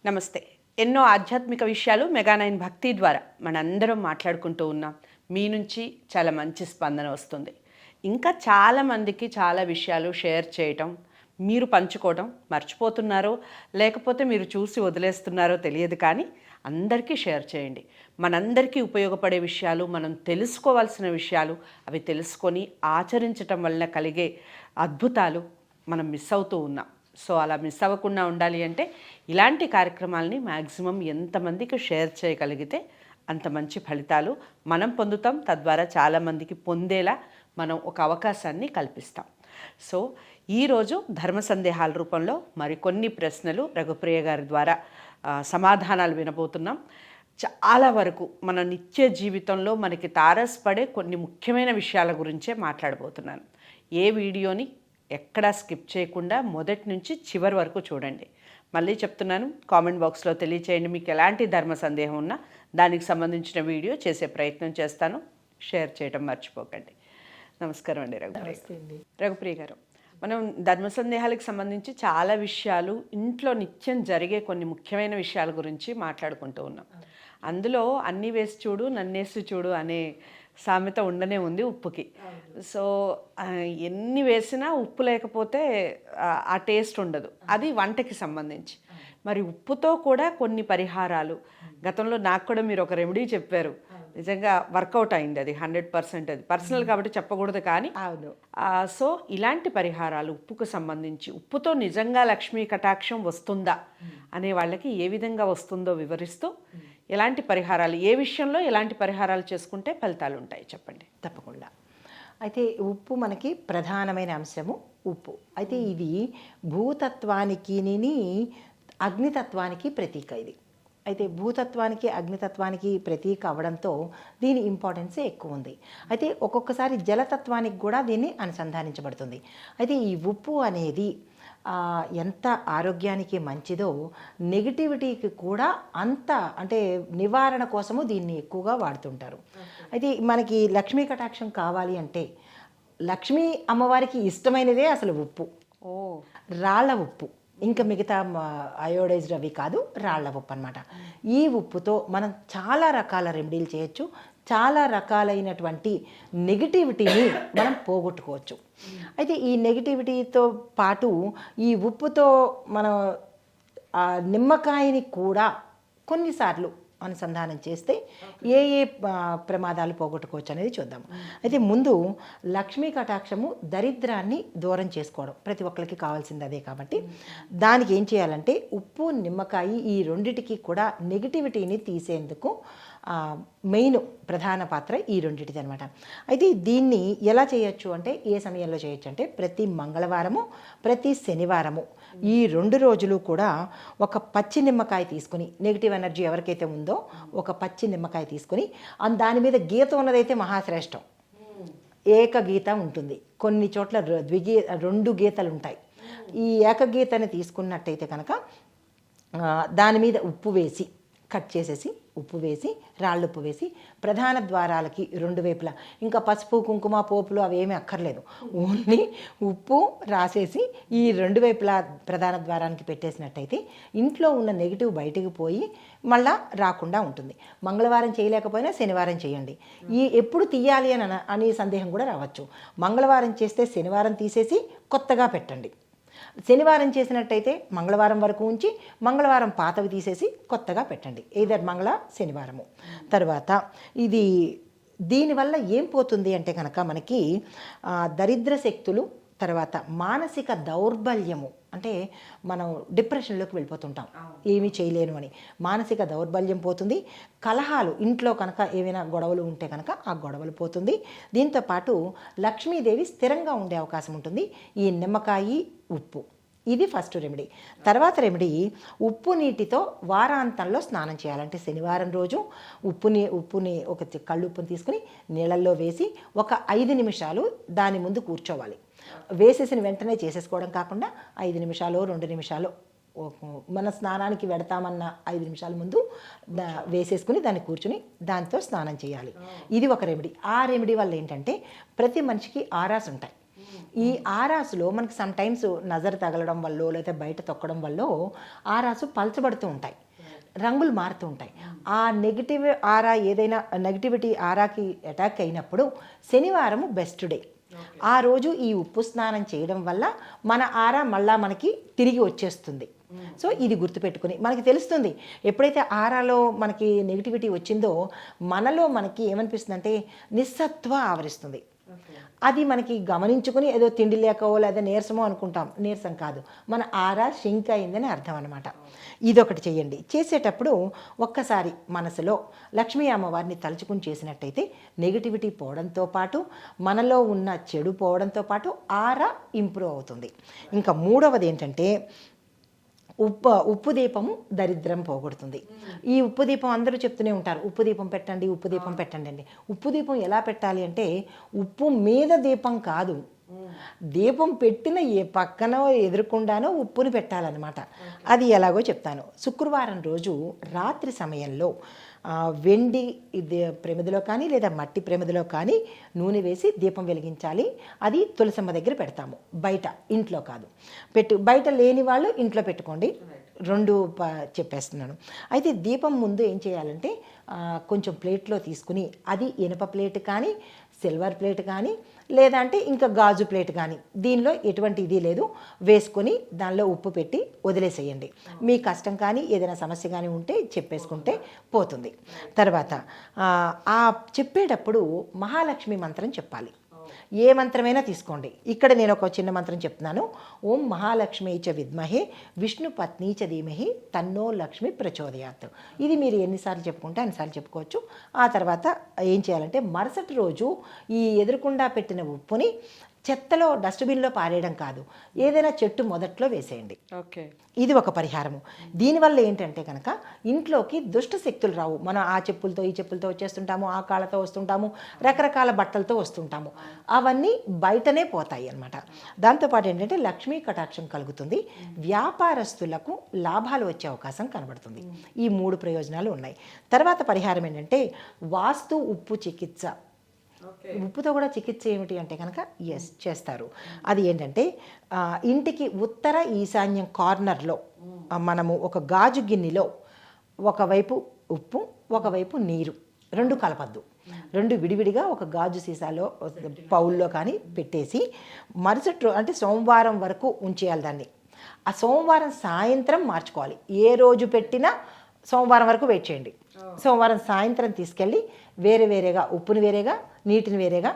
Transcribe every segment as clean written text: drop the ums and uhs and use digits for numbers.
నమస్తే. ఎన్నో ఆధ్యాత్మిక విషయాలు మెగా9 భక్తి ద్వారా మనందరం మాట్లాడుకుంటూ ఉన్నాం. మీ నుంచి చాలా మంచి స్పందన వస్తుంది. ఇంకా చాలామందికి చాలా విషయాలు షేర్ చేయటం, మీరు పంచుకోవడం మర్చిపోతున్నారో లేకపోతే మీరు చూసి వదిలేస్తున్నారో తెలియదు, కానీ అందరికీ షేర్ చేయండి. మనందరికీ ఉపయోగపడే విషయాలు, మనం తెలుసుకోవాల్సిన విషయాలు, అవి తెలుసుకొని ఆచరించటం వలన కలిగే అద్భుతాలు మనం మిస్ అవుతూ ఉన్నాం. సో అలా మిస్ అవ్వకుండా ఉండాలి అంటే ఇలాంటి కార్యక్రమాలని మ్యాక్సిమం ఎంతమందికి షేర్ చేయగలిగితే అంత మంచి ఫలితాలు మనం పొందుతాం. తద్వారా చాలామందికి పొందేలా మనం ఒక అవకాశాన్ని కల్పిస్తాం. సో ఈరోజు ధర్మ సందేహాల రూపంలో మరికొన్ని ప్రశ్నలు రఘుప్రియ గారి ద్వారా సమాధానాలు వినబోతున్నాం. చాలా వరకు మన నిత్య జీవితంలో మనకి తారసపడే కొన్ని ముఖ్యమైన విషయాల గురించే మాట్లాడబోతున్నాను. ఏ వీడియోని ఎక్కడా స్కిప్ చేయకుండా మొదటి నుంచి చివరి వరకు చూడండి. మళ్ళీ చెప్తున్నాను, కామెంట్ బాక్స్లో తెలియచేయండి. మీకు ఎలాంటి ధర్మ సందేహం ఉన్నా దానికి సంబంధించిన వీడియో చేసే ప్రయత్నం చేస్తాను. షేర్ చేయడం మర్చిపోకండి. నమస్కారం అండి రఘుప్రియ గారు. మనం ధర్మ సందేహాలకు సంబంధించి చాలా విషయాలు, ఇంట్లో నిత్యం జరిగే కొన్ని ముఖ్యమైన విషయాల గురించి మాట్లాడుకుంటూ ఉన్నాం. అందులో అన్నీ వేసి చూడు నన్నేసి చూడు అనే సామెత ఉండనే ఉంది ఉప్పుకి. సో ఎన్ని వేసినా ఉప్పు లేకపోతే ఆ టేస్ట్ ఉండదు. అది వంటకి సంబంధించి. మరి ఉప్పుతో కూడా కొన్ని పరిహారాలు, గతంలో నాకు కూడా మీరు ఒక రెమెడీ చెప్పారు, నిజంగా వర్కౌట్ అయింది. అది 100%. అది పర్సనల్ కాబట్టి చెప్పకూడదు, కానీ అవును. సో ఇలాంటి పరిహారాలు ఉప్పుకు సంబంధించి, ఉప్పుతో నిజంగా లక్ష్మీ కటాక్షం వస్తుందా అనే వాళ్ళకి ఏ విధంగా వస్తుందో వివరిస్తూ, ఎలాంటి పరిహారాలు, ఏ విషయంలో ఎలాంటి పరిహారాలు చేసుకుంటే ఫలితాలు ఉంటాయి చెప్పండి. తప్పకుండా. అయితే ఉప్పు మనకి ప్రధానమైన అంశము ఉప్పు. అయితే ఇది భూతత్వానికి అగ్నితత్వానికి ప్రతీక. ఇది అయితే భూతత్వానికి అగ్నితత్వానికి ప్రతీక అవడంతో దీని ఇంపార్టెన్స్ ఎక్కువ ఉంది. అయితే ఒక్కొక్కసారి జలతత్వానికి కూడా దీన్ని అనుసంధానించబడుతుంది. అయితే ఈ ఉప్పు అనేది ఎంత ఆరోగ్యానికి మంచిదో నెగిటివిటీకి కూడా అంత, అంటే నివారణ కోసము దీన్ని ఎక్కువగా వాడుతుంటారు. అయితే మనకి లక్ష్మీ కటాక్షం కావాలి అంటే లక్ష్మీ అమ్మవారికి ఇష్టమైనదే అసలు ఉప్పు. రాళ్ళ ఉప్పు, ఇంకా మిగతా అయోడైజ్డ్ అవి కాదు, రాళ్ళ ఉప్పు అనమాట. ఈ ఉప్పుతో మనం చాలా రకాల రెమెడీలు చేయొచ్చు. చాలా రకాలైనటువంటి నెగిటివిటీని మనం పోగొట్టుకోవచ్చు. అయితే ఈ నెగిటివిటీతో పాటు ఈ ఉప్పుతో మనం నిమ్మకాయని కూడా కొన్నిసార్లు అనుసంధానం చేస్తే ఏ ఏ ప్రమాదాలు పోగొట్టుకోవచ్చు అనేది చూద్దాం. అయితే ముందు లక్ష్మీ కటాక్షము, దరిద్రాన్ని దూరం చేసుకోవడం ప్రతి ఒక్కరికి కావాల్సింది అదే. కాబట్టి దానికి ఏం చేయాలంటే ఉప్పు, నిమ్మకాయ ఈ రెండిటికి కూడా నెగిటివిటీని తీసేందుకు మెయిన్ ప్రధాన పాత్ర ఈ రెండింటిది అనమాట. అయితే దీన్ని ఎలా చేయొచ్చు అంటే, ఏ సమయంలో చేయొచ్చు అంటే ప్రతి మంగళవారము, ప్రతి శనివారము ఈ 2 రోజులు కూడా ఒక పచ్చి నిమ్మకాయ తీసుకుని, నెగిటివ్ ఎనర్జీ ఎవరికైతే ఉందో ఒక పచ్చి నిమ్మకాయ తీసుకుని, దాని మీద గీత ఉన్నదైతే మహాశ్రేష్టం. ఏకగీత ఉంటుంది, కొన్ని చోట్ల 2 గీతలు ఉంటాయి. ఈ ఏకగీతని తీసుకున్నట్టయితే కనుక దాని మీద ఉప్పు వేసి, కట్ చేసేసి ఉప్పు వేసి, రాళ్ళు ఉప్పు వేసి ప్రధాన ద్వారాలకి 2 వైపులా, ఇంకా పసుపు కుంకుమ పోపులు అవేమీ అక్కర్లేదు, ఓన్లీ ఉప్పు రాసేసి ఈ 2 వైపులా ప్రధాన ద్వారానికి పెట్టేసినట్టయితే ఇంట్లో ఉన్న నెగిటివ్ బయటికి పోయి మళ్ళా రాకుండా ఉంటుంది. మంగళవారం చేయలేకపోయినా శనివారం చేయండి. ఎప్పుడు తీయాలి అని సందేహం కూడా రావచ్చు. మంగళవారం చేస్తే శనివారం తీసేసి కొత్తగా పెట్టండి. శనివారం చేసినట్టయితే మంగళవారం వరకు ఉంచి మంగళవారం పాతవి తీసేసి కొత్తగా పెట్టండి. ఏదర్ మంగళ శనివారము. తర్వాత దీనివల్ల ఏం పోతుంది అంటే కనుక మనకి దరిద్ర శక్తులు, తర్వాత మానసిక దౌర్బల్యము, అంటే మనం డిప్రెషన్లోకి వెళ్ళిపోతుంటాం ఏమీ చేయలేను అని. మానసిక దౌర్బల్యం పోతుంది. కలహాలు, ఇంట్లో కనుక ఏమైనా గొడవలు ఉంటే కనుక ఆ గొడవలు పోతుంది. దీంతోపాటు లక్ష్మీదేవి స్థిరంగా ఉండే అవకాశం ఉంటుంది. ఈ నిమ్మకాయ, ఉప్పు, ఇది ఫస్ట్ రెమెడీ. తర్వాత రెమెడీ ఉప్పు నీటితో వారాంతంలో స్నానం చేయాలంటే శనివారం రోజు ఉప్పుని ఒక కళ్ళుప్పుని తీసుకుని నీళ్ళల్లో వేసి ఒక 5 నిమిషాలు దాని ముందు కూర్చోవాలి. వేసేసిన వెంటనే చేసేసుకోవడం కాకుండా 5 నిమిషాలు 2 నిమిషాలు మన స్నానానికి వెడతామన్న 5 నిమిషాల ముందు వేసేసుకుని దాన్ని కూర్చుని దాంతో స్నానం చేయాలి. ఇది ఒక రెమెడీ. ఆ రెమెడీ వల్ల ఏంటంటే ప్రతి మనిషికి ఆరాస్ ఉంటాయి. ఈ ఆరాసులో మనకి సమ్ టైమ్స్ నజర్ తగలడం వల్ల లేకపోతే బయట తొక్కడం వల్ల ఆరాసు పలచబడుతూ ఉంటాయి, రంగులు మారుతూ ఉంటాయి. ఆ నెగిటివ్ ఆరా ఏదైనా నెగిటివిటీ ఆరాకి అటాక్ అయినప్పుడు శనివారము బెస్ట్ డే. ఆ రోజు ఈ ఉప్పు స్నానం చేయడం వల్ల మన ఆరా మళ్ళా మనకి తిరిగి వచ్చేస్తుంది. సో ఇది గుర్తుపెట్టుకుని మనకి తెలుస్తుంది, ఎప్పుడైతే ఆరాలో మనకి నెగిటివిటీ వచ్చిందో మనలో మనకి ఏమనిపిస్తుంది అంటే నిస్సత్వ ఆవరిస్తుంది. అది మనకి గమనించుకుని ఏదో తిండి లేకో లేదా నీరసమో అనుకుంటాం, నీరసం కాదు, మన ఆరా షింక్ అయిందని అర్థం అనమాట. ఇదొకటి చేయండి. చేసేటప్పుడు ఒక్కసారి మనసులో లక్ష్మీ అమ్మవారిని తలుచుకుని చేసినట్టయితే నెగిటివిటీ పోవడంతో పాటు మనలో ఉన్న చెడు పోవడంతో పాటు ఆరా ఇంప్రూవ్ అవుతుంది. ఇంకా మూడవది ఏంటంటే ఉప్పు దీపము దరిద్రం పోగొడుతుంది. ఈ ఉప్పు దీపం అందరూ చెప్తూనే ఉంటారు, ఉప్పు దీపం పెట్టండి, ఉప్పు దీపం పెట్టండి అండి. ఉప్పు దీపం ఎలా పెట్టాలి అంటే ఉప్పు మీద దీపం కాదు, దీపం పెట్టిన ఏ పక్కనో ఎదురుకుండానో ఉప్పుని పెట్టాలన్నమాట. అది ఎలాగో చెప్తాను. శుక్రవారం రోజు రాత్రి సమయంలో వెండి ప్రమిదలో కానీ లేదా మట్టి ప్రమిదలో కానీ నూనె వేసి దీపం వెలిగించాలి. అది తులసమ్మ దగ్గర పెడతాము, బయట ఇంట్లో కాదు. బయట లేని వాళ్ళు ఇంట్లో పెట్టుకోండి. రెండు చెప్పేస్తున్నాను. అయితే దీపం ముందు ఏం చేయాలంటే కొంచెం ప్లేట్లో తీసుకుని, అది ఇనప ప్లేట్ కానీ సిల్వర్ ప్లేట్ కానీ లేదంటే ఇంకా గాజు ప్లేట్ కానీ, దీనిలో ఎటువంటి ఇది లేదు, వేసుకొని దానిలో ఉప్పు పెట్టి వదిలేసేయండి. మీ కష్టం కానీ ఏదైనా సమస్య కానీ ఉంటే చెప్పేసుకుంటే పోతుంది. తర్వాత చెప్పేటప్పుడు మహాలక్ష్మి మంత్రం చెప్పాలి. ఏ మంత్రమైనా తీసుకోండి. ఇక్కడ నేను ఒక చిన్న మంత్రం చెప్తున్నాను. ఓం మహాలక్ష్మి చ విద్మహే విష్ణు పత్ని చ ధీమహి తన్నో లక్ష్మి ప్రచోదయాత్. ఇది మీరు ఎన్నిసార్లు చెప్పుకుంటే అన్నిసార్లు చెప్పుకోవచ్చు. ఆ తర్వాత ఏం చేయాలంటే మరుసటి రోజు ఈ ఎదురుకుండా పెట్టిన ఉప్పుని చెత్తలో డస్ట్బిన్లో పారేయడం కాదు, ఏదైనా చెట్టు మొదట్లో వేసేయండి. ఓకే, ఇది ఒక పరిహారము. దీనివల్ల ఏంటంటే కనుక ఇంట్లోకి దుష్ట శక్తులు రావు. మనం ఆ చెప్పులతో ఈ చెప్పులతో వచ్చేస్తుంటాము, ఆ కాళ్ళతో వస్తుంటాము, రకరకాల బట్టలతో వస్తుంటాము, అవన్నీ బయటనే పోతాయి అన్నమాట. దాంతోపాటు ఏంటంటే లక్ష్మీ కటాక్షం కలుగుతుంది, వ్యాపారస్తులకు లాభాలు వచ్చే అవకాశం కనబడుతుంది. ఈ 3 ప్రయోజనాలు ఉన్నాయి. తర్వాత పరిహారం ఏంటంటే వాస్తు ఉప్పు చికిత్స. ఉప్పుతో కూడా చికిత్స ఏమిటి అంటే కనుక చేస్తారు. అది ఏంటంటే ఇంటికి ఉత్తర ఈశాన్యం కార్నర్లో మనము ఒక గాజు గిన్నెలో ఒకవైపు ఉప్పు ఒకవైపు నీరు, రెండు కలపద్దు, రెండు విడివిడిగా ఒక గాజు సీసాలో పౌల్లో కానీ పెట్టేసి మరుసటి అంటే సోమవారం వరకు ఉంచేయాలి దాన్ని. ఆ సోమవారం సాయంత్రం మార్చుకోవాలి. ఏ రోజు పెట్టినా సోమవారం వరకు వెయిట్ చేయండి. సోమవారం సాయంత్రం తీసుకెళ్ళి వేరేగా ఉప్పుని వేరేగా నీటిని వేరేగా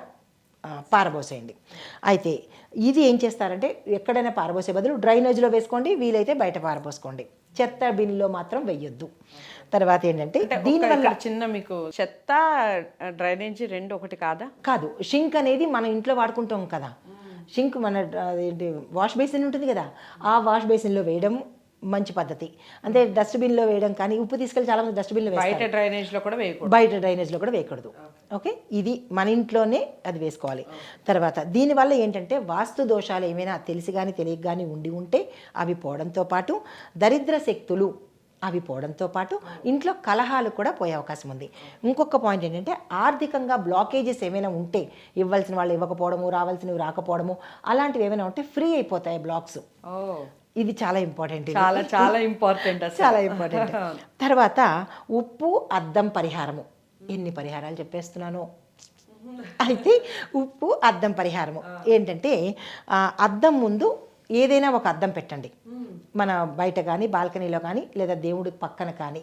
పారబోసేయండి. అయితే ఇది ఏం చేస్తారంటే ఎక్కడైనా పారబోసే బదులు డ్రైనేజ్లో వేసుకోండి, వీలైతే బయట పారబోసుకోండి, చెత్త బిన్లో మాత్రం వెయ్యొద్దు. తర్వాత ఏంటంటే దీనివల్ల చిన్న మీకు చెత్త డ్రైనేజీ రెండు ఒకటి కాదు, షింక్ అనేది మన ఇంట్లో వాడుకుంటాం కదా, షింక్ మన వాష్ బేసిన్ ఉంటుంది కదా, ఆ వాష్ బేసిన్లో వేయడం మంచి పద్ధతి. అంటే డస్ట్బిన్లో వేయడం కానీ, ఉప్పు తీసుకెళ్ళి చాలా మంది డస్ట్బిన్లో వేస్తారు, బయట డ్రైనేజ్లో కూడా వేయకూడదు. ఓకే, ఇది మన ఇంట్లోనే అది వేసుకోవాలి. తర్వాత దీనివల్ల ఏంటంటే వాస్తు దోషాలు ఏమైనా తెలిసి కానీ తెలియక కానీ ఉంటే అవి పోవడంతో పాటు దరిద్ర శక్తులు అవి పోవడంతో పాటు ఇంట్లో కలహాలు కూడా పోయే అవకాశం ఉంది. ఇంకొక పాయింట్ ఏంటంటే ఆర్థికంగా బ్లాకేజెస్ ఏమైనా ఉంటే, ఇవ్వాల్సిన వాళ్ళు ఇవ్వకపోవడము, రావాల్సినవి రాకపోవడము, అలాంటివి ఏమైనా ఉంటే ఫ్రీ అయిపోతాయి బ్లాక్స్. ఇది చాలా ఇంపార్టెంట్, చాలా ఇంపార్టెంట్, చాలా ఇంపార్టెంట్. తర్వాత ఉప్పు అద్దం పరిహారము. ఎన్ని పరిహారాలు చెప్పేస్తున్నాను. అయితే ఉప్పు అద్దం పరిహారము ఏంటంటే అద్దం ముందు ఏదైనా ఒక అద్దం పెట్టండి. మన బయట కానీ బాల్కనీలో కానీ లేదా దేవుడి పక్కన కానీ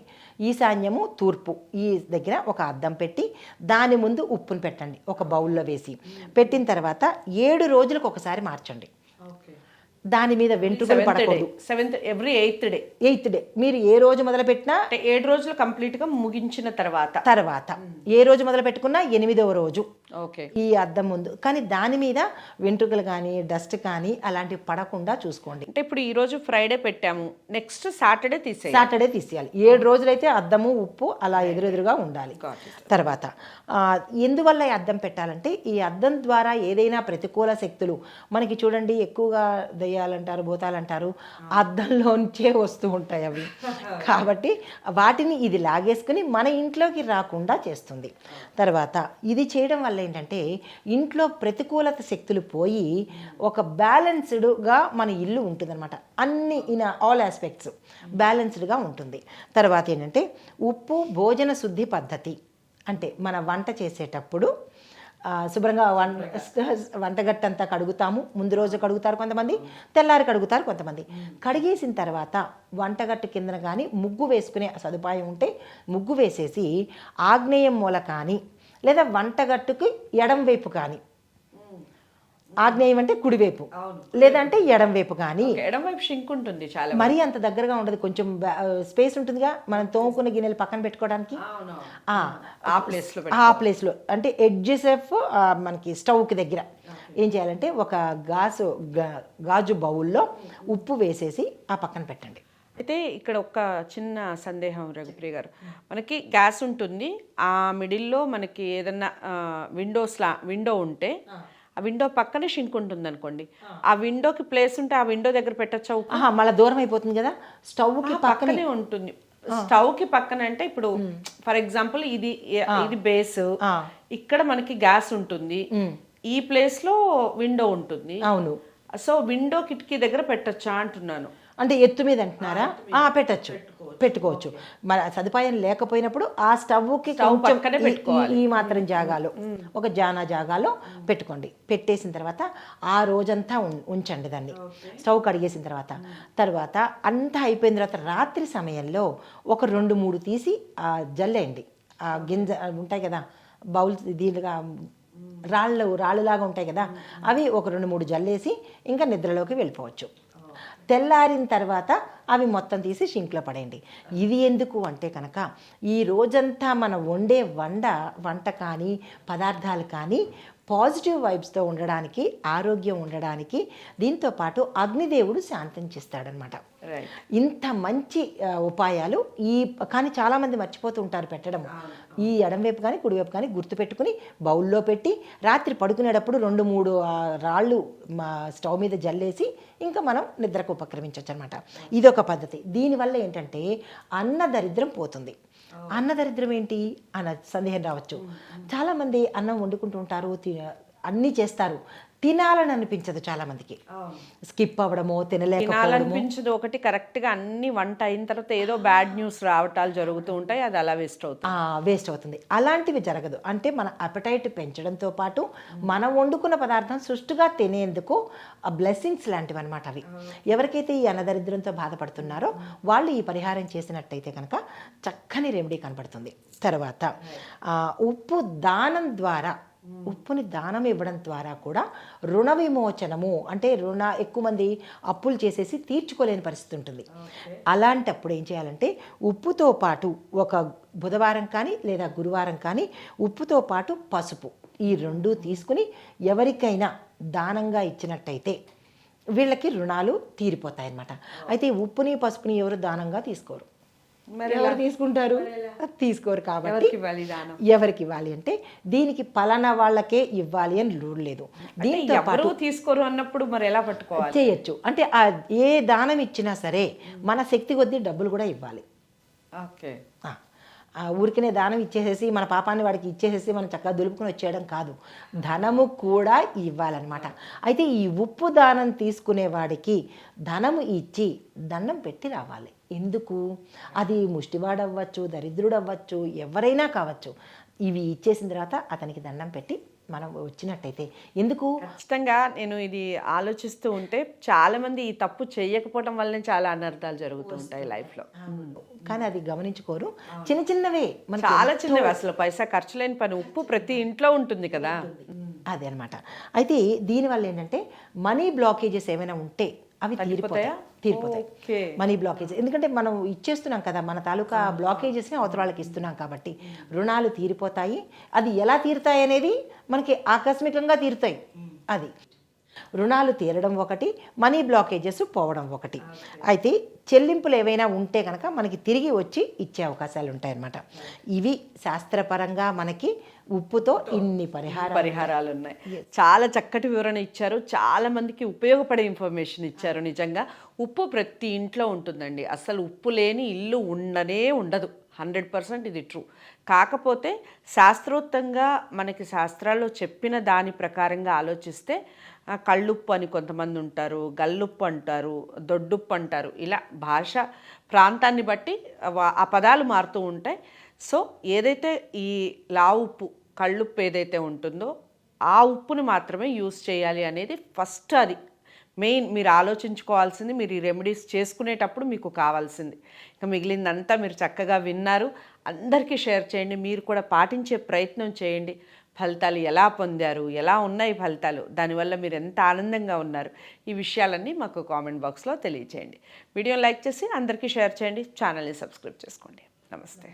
ఈశాన్యము తూర్పు ఈ దగ్గర ఒక అద్దం పెట్టి దాని ముందు ఉప్పును పెట్టండి, ఒక బౌల్లో వేసి పెట్టిన తర్వాత 7 రోజులకు ఒకసారి మార్చండి. దాని మీద వెంట్రుకలు పడకూడదు. ఎవ్రీ 8th డే మీరు ఏ రోజు మొదలు పెట్టినా 7 రోజులు కంప్లీట్ గా ముగించిన తర్వాత ఏ రోజు మొదలు పెట్టుకున్నా 8వ రోజు ఓకే ఈ అద్దం ముందు. కానీ దాని మీద వెంట్రుకలు కానీ డస్ట్ కానీ అలాంటివి పడకుండా చూసుకోండి. అంటే ఇప్పుడు ఈ రోజు ఫ్రైడే పెట్టాము, నెక్స్ట్ సాటర్డే తీసేయాలి. 7 రోజులైతే అద్దము ఉప్పు అలా ఎదురెదురుగా ఉండాలి. తర్వాత ఎందువల్ల ఈ అద్దం పెట్టాలంటే ఈ అద్దం ద్వారా ఏదైనా ప్రతికూల శక్తులు మనకి చూడండి ఎక్కువగా దయ్యాలంటారు, భూతాలంటారు, అద్దంలోంచే వస్తూ ఉంటాయి అవి. కాబట్టి వాటిని ఇది లాగేసుకుని మన ఇంట్లోకి రాకుండా చేస్తుంది. తర్వాత ఇది చేయడం వల్ల దీనివల్ల ఏంటంటే ఇంట్లో ప్రతికూలత శక్తులు పోయి ఒక బ్యాలెన్స్డ్గా మన ఇల్లు ఉంటుందన్నమాట. అన్ని ఇన్ ఆల్ ఆస్పెక్ట్స్ బ్యాలెన్స్డ్గా ఉంటుంది. తర్వాత ఏంటంటే ఉప్పు భోజన శుద్ధి పద్ధతి. అంటే మన వంట చేసేటప్పుడు శుభ్రంగా వంటగట్టంతా కడుగుతాము. ముందు రోజు కడుగుతారు కొంతమంది, తెల్లారి కడుగుతారు కొంతమంది. కడిగేసిన తర్వాత వంటగట్టు కిందన కానీ ముగ్గు వేసుకునే సదుపాయం ఉంటే ముగ్గు వేసేసి ఆగ్నేయం మూల కానీ లేదా వంటగట్టుకి ఎడం వైపు కానీ, ఆగ్నేయం అంటే కుడివైపు లేదంటే ఎడం వైపు కానీ. ఎడం వైపు షింక్ ఉంటుంది చాలా, మరీ అంత దగ్గరగా ఉండదు, కొంచెం స్పేస్ ఉంటుందిగా మనం తోముకున్న గిన్నెలు పక్కన పెట్టుకోవడానికి. ఆ ప్లేస్లో అంటే ఎడ్జెస్ ఆఫ్ మనకి స్టవ్కి దగ్గర ఏం చేయాలంటే ఒక గాజు బౌల్లో ఉప్పు వేసేసి ఆ పక్కన పెట్టండి. అయితే ఇక్కడ ఒక చిన్న సందేహం రఘుప్రియ గారు, మనకి గ్యాస్ ఉంటుంది, ఆ మిడిల్లో మనకి ఏదన్నా విండో ఉంటే ఆ విండో పక్కనే షింక్ ఉంటుంది అనుకోండి, ఆ విండోకి ప్లేస్ ఉంటే ఆ విండో దగ్గర పెట్టచ్చా? మళ్ళీ దూరం అయిపోతుంది కదా, స్టవ్కి పక్కనే ఉంటుంది. స్టవ్ కి పక్కన అంటే ఇప్పుడు ఫర్ ఎగ్జాంపుల్ ఇది బేస్, ఇక్కడ మనకి గ్యాస్ ఉంటుంది, ఈ ప్లేస్ లో విండో ఉంటుంది. అవును, సో విండో కిటికీ దగ్గర పెట్టచ్చా అంటున్నాను. అంటే ఎత్తు మీద అంటున్నారా? పెట్టచ్చు, పెట్టుకోవచ్చు. మన సదుపాయం లేకపోయినప్పుడు ఆ స్టవ్కి ఈ మాత్రం జాగాలో ఒక జాగాలో పెట్టుకోండి. పెట్టేసిన తర్వాత ఆ రోజంతా ఉంచండి దాన్ని. స్టవ్ కడిగేసిన తర్వాత అంతా అయిపోయిన తర్వాత రాత్రి సమయంలో ఒక 2-3 తీసి జల్లేయండి. ఆ గింజ ఉంటాయి కదా బౌల్స్, దీనిగా రాళ్ళులాగా ఉంటాయి కదా, అవి ఒక 2-3 జల్లేసి ఇంకా నిద్రలోకి వెళ్ళిపోవచ్చు. తెల్లారిన తర్వాత అవి మొత్తం తీసి షింక్లో పడేయండి. ఇది ఎందుకు అంటే కనుక ఈ రోజంతా మనం వంట కానీ పదార్థాలు కానీ పాజిటివ్ వైబ్స్తో ఉండడానికి, ఆరోగ్యం ఉండడానికి, దీంతోపాటు అగ్నిదేవుడు శాంతించిస్తాడనమాట. ఇంత మంచి ఉపాయాలు కానీ చాలామంది మర్చిపోతూ ఉంటారు పెట్టడం. ఈ ఎడంవైపు కానీ కుడివైపు కానీ గుర్తుపెట్టుకుని బౌల్లో పెట్టి రాత్రి పడుకునేటప్పుడు 2-3 రాళ్ళు స్టవ్ మీద జల్లేసి ఇంకా మనం నిద్రకు ఉపక్రమించవచ్చు అనమాట. ఇదొక పద్ధతి. దీనివల్ల ఏంటంటే అన్నదరిద్రం పోతుంది. అన్నదరిద్రం ఏంటి అన్న సందేహం రావచ్చు. చాలామంది అన్నం వండుకుంటూ ఉంటారు, అన్నీ చేస్తారు, తినాలని అనిపించదు చాలామందికి. స్కిప్ అవ్వడమో తినాలనిపించదు ఒకటి, కరెక్ట్గా అన్ని వంట అయిన తర్వాత ఏదో బ్యాడ్ న్యూస్ రావటాలు జరుగుతూ ఉంటాయి, అది అలా వేస్ట్ అవుతుంది. అలాంటివి జరగదు. అంటే మన అపెటైట్ పెంచడంతో పాటు మనం వండుకున్న పదార్థం సుష్టుగా తినేందుకు బ్లెస్సింగ్స్ లాంటివి అనమాట అవి. ఎవరికైతే ఈ అన్నదరిద్రంతో బాధపడుతున్నారో వాళ్ళు ఈ పరిహారం చేసినట్టయితే కనుక చక్కని రెమెడీ కనపడుతుంది. తర్వాత ఉప్పు దానం ద్వారా, ఉప్పుని దానం ఇవ్వడం ద్వారా కూడా రుణ విమోచనము, అంటే ఎక్కువ మంది అప్పులు చేసేసి తీర్చుకోలేని పరిస్థితి ఉంటుంది. అలాంటప్పుడు ఏం చేయాలంటే ఉప్పుతో పాటు ఒక బుధవారం కానీ లేదా గురువారం కానీ ఉప్పుతో పాటు పసుపు, ఈ 2 తీసుకుని ఎవరికైనా దానంగా ఇచ్చినట్టయితే వీళ్ళకి రుణాలు తీరిపోతాయి అన్నమాట. అయితే ఉప్పుని పసుపుని ఎవరు దానంగా తీసుకోరు. ఎవరు తీసుకుంటారు? తీసుకోరు. కాబట్టి ఎవరికి ఇవ్వాలి అంటే దీనికి పలానా వాళ్ళకే ఇవ్వాలి అని రూల్ లేదు. దీంతో పాటు తీసుకోరు అన్నప్పుడు మరి ఎలా పట్టుకోవాలి? చేయొచ్చు. అంటే ఏ దానం ఇచ్చినా సరే మన శక్తి కొద్దీ డబ్బులు కూడా ఇవ్వాలి. ఓకే, ఊరికనే దానం ఇచ్చేసేసి మన పాపాన్ని వాడికి ఇచ్చేసేసి మనం చక్కగా దులుపుకొని వచ్చేయడం కాదు, ధనము కూడా ఇవ్వాలన్నమాట. అయితే ఈ ఉప్పు దానం తీసుకునే వాడికి ధనము ఇచ్చి దండం పెట్టి రావాలి. ఎందుకు? అది ముష్టివాడు అవ్వచ్చు, దరిద్రుడు అవ్వచ్చు, ఎవరైనా కావచ్చు. ఇవి ఇచ్చేసిన తర్వాత అతనికి దండం పెట్టి మనం వచ్చినట్టయితే ఎందుకు? ఖచ్చితంగా నేను ఇది ఆలోచిస్తూ ఉంటే చాలామంది ఈ తప్పు చేయకపోవడం వల్లనే చాలా అనర్థాలు జరుగుతూ ఉంటాయి లైఫ్లో. కానీ అది గమనించుకోరు. చిన్నవే, చాలా చిన్నవి, అసలు పైసా ఖర్చు లేని పని. ఉప్పు ప్రతి ఇంట్లో ఉంటుంది కదా, అదే అనమాట. అయితే దీనివల్ల ఏంటంటే మనీ బ్లాకేజెస్ ఏమైనా ఉంటే అవి తీరిపోతాయి. మనీ బ్లాకేజ్, ఎందుకంటే మనం ఇచ్చేస్తున్నాం కదా, మన తాలూకా బ్లాకేజెస్ని అవతల వాళ్ళకి ఇస్తున్నాం కాబట్టి రుణాలు తీరిపోతాయి. అది ఎలా తీరుతాయి అనేది మనకి ఆకస్మికంగా తీరుతాయి. అది రుణాలు తీరడం ఒకటి, మనీ బ్లాకేజెస్ పోవడం ఒకటి. అయితే చెల్లింపులు ఏవైనా ఉంటే కనుక మనకి తిరిగి వచ్చి ఇచ్చే అవకాశాలు ఉంటాయన్నమాట. ఇవి శాస్త్రపరంగా మనకి ఉప్పుతో ఇన్ని పరిహారాలు ఉన్నాయి. చాలా చక్కటి వివరణ ఇచ్చారు, చాలా మందికి ఉపయోగపడే ఇన్ఫర్మేషన్ ఇచ్చారు. నిజంగా ఉప్పు ప్రతి ఇంట్లో ఉంటుందండి. అసలు ఉప్పు లేని ఇల్లు ఉండనే ఉండదు. 100% ఇది ట్రూ. కాకపోతే శాస్త్రోక్తంగా మనకి శాస్త్రాల్లో చెప్పిన దాని ప్రకారంగా ఆలోచిస్తే కళ్ళుప్పు అని కొంతమంది ఉంటారు, గల్లుప్పు అంటారు, దొడ్డుప్పు అంటారు. ఇలా భాష ప్రాంతాన్ని బట్టి ఆ పదాలు మారుతూ ఉంటాయి. సో ఏదైతే ఈ లావు ఉప్పు, కళ్ళుప్పు ఏదైతే ఉంటుందో ఆ ఉప్పుని మాత్రమే యూస్ చేయాలి అనేది ఫస్ట్. అది మెయిన్ మీరు ఆలోచించుకోవాల్సింది. మీరు ఈ రెమెడీస్ చేసుకునేటప్పుడు మీకు కావాల్సింది. ఇక మిగిలిందంతా మీరు చక్కగా విన్నారు. అందరికీ షేర్ చేయండి, మీరు కూడా పాటించే ప్రయత్నం చేయండి. ఫలితాలు ఎలా పొందారు, ఎలా ఉన్నాయి ఫలితాలు, దానివల్ల మీరు ఎంత ఆనందంగా ఉన్నారు, ఈ విషయాలన్నీ మాకు కామెంట్ బాక్స్లో తెలియచేయండి. వీడియోని లైక్ చేసి అందరికీ షేర్ చేయండి. ఛానల్ని సబ్స్క్రైబ్ చేసుకోండి. నమస్తే.